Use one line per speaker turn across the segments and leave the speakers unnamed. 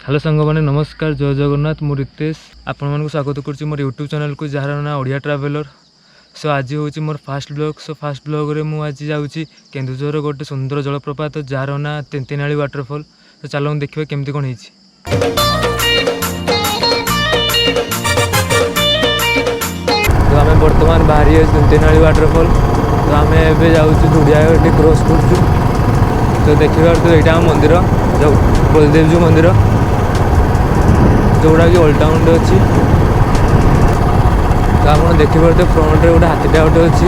Hello सांग मैंने नमस्कार जय जगन्नाथ मु रितेश आपण मानक स्वागत करुच्ची मोर यूट्यूब चैनल को जार ना ओडिया ट्रावेलर। सो आज हूँ मोर first vlog. So first vlog रे मु आज जाऊँगी केन्दुझर गोटे सुंदर जलप्रपात जार ना तेंतेनाली वाटरफॉल। तो चलो देखिए केमती कौन होती। तो आम बर्तमान बाहरी तेंतेनाली वाटरफॉल। तो आम एवं जाऊँ दुड़िया क्रॉस कर। तो देखिए तो यहाँ मंदिर जो बलदेव जी मंदिर जोड़ा कि ओल्ड टाउन अच्छी। तो आप देखिए फ्रंट रे गोटे हाथीटा गोटे अच्छी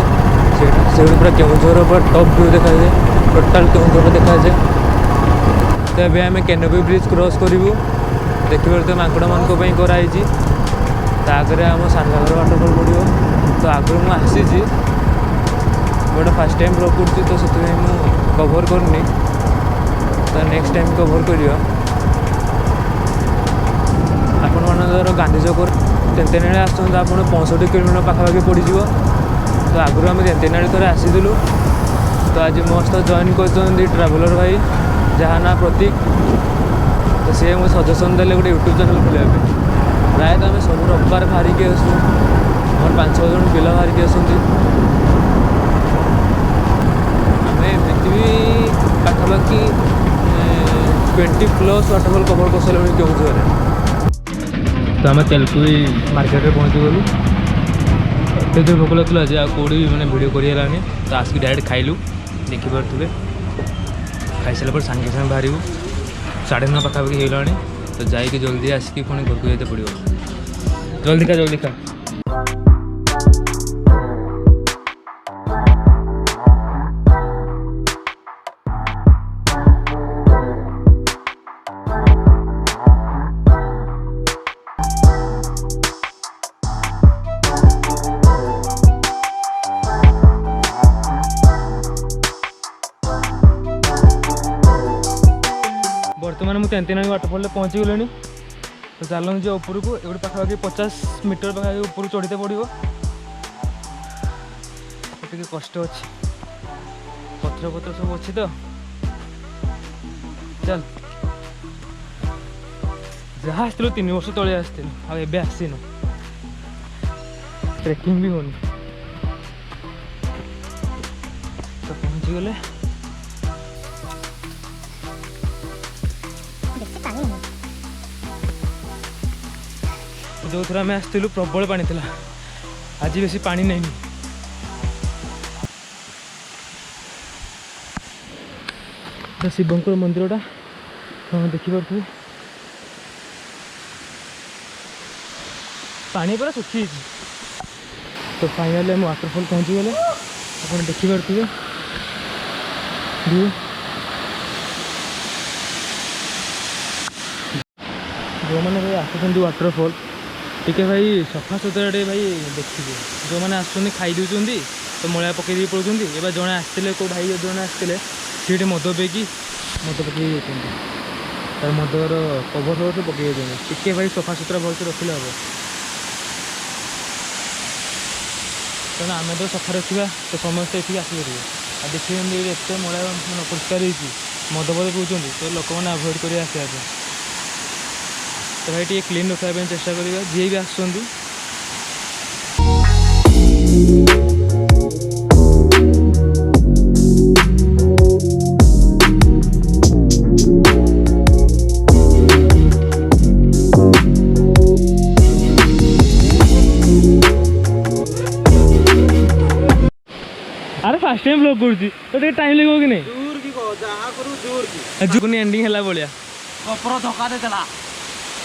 से पूरा केन्दुझर पूरा टॉप व्यू देखा जाए टोटाल केन्दुझर देखा जाए। तो ये आम कैनोपी ब्रिज क्रॉस करूँ। देखिए तो माकड़ मान कराई आगे आम सानघागर वाटरफॉल पड़ो। तो आगुरी मुझे गोटे फास्ट टाइम ब्लॉग कर तो से कवर करनी। तो नेक्स्ट टाइम कवर करियो आपण मानकर गांधी चौक तेंतेनाली आसुँच आप 65 किलोमीटर पाखापाखि पड़ो। तो आगुरी आम तेंतेनाली थोड़े आसीलु। तो आज मस्त जॉइन कर ट्रावेलर भाई जहाँ ना प्रतीक। तो सी मुझे सजेसन देले गोटे यूट्यूब चैनल खोलिया प्रायतः आम सब रविवार बाहरिकी आसू मोर 5-6 जन पिला बाहरिकी आसती। आम एमती भी पाखापाखि 20+ वाटरफॉल कवर कर सारे केन्दुझर। तो आम तेलकुई मार्केट में पहुँची गलु। एत भोक लगुला आज कौड़ी भी मैंने भिड कर तो आसिक डायरेक्ट खाइलु। देखिपे खाई सारा सागे सागे बाहर 9:30 पाखापाखि होगा। तो जाइए जल्दी आसिक पुणी घर को जाते पड़ो। जल्दी खा। बर्तमान मुझे तेंतेनाली वाटरफॉल पहुँची गली। तो चलूँ जो ऊपर को एवं पाखापाखि 50 मीटर पाखापाखि ऊपर चढ़ते पड़ो। टे कष्ट अच्छी पथर सब अच्छी। तो चल जहाँ आसलु 3 वर्ष तले आसलु आबे आसीनु ट्रेकिंग भी होनी। तो पहुँची गले जो थर आम आसलु प्रबल पानी था। आज बेसी पानी नहीं। तो शिवंकर मंदिरटा देखिपे पानी पूरा सुखी। तो फाइनाली हम वाटरफॉल पहुँची गले। आप देखिपे जो मैंने भाई आसुँच वाटरफॉल टे भाई सफा सुतरा टे भाई देखिए। जो मैंने आसुँच खाई दूसरी तो मलिया पकई पड़ुं। ए जड़े आसते को भाई जड़े आसते सी मद पेकी मद पकई तार मदर कभर फभर सब पकई टे भाई सफा सुतरा भलसे रखिले हम। तेणु आम तो सफा रखा तो समस्ते ये आसपारे आ देखिए एत मलिया अपरिष्कार मद पद पीछे तो लोक मैंने आभोड कर आसपा। तो भाई टे क्लीन रखापी चेष्टा करा जी भी आसुँच। अरे फास्ट टाइम ब्लॉग करुँची तो टे टाइम लगे कि नहीं।
दूर की कहो जहाँ करूँ दूर की
जुगनी एंडिंग है भाया
कपर धक्का देला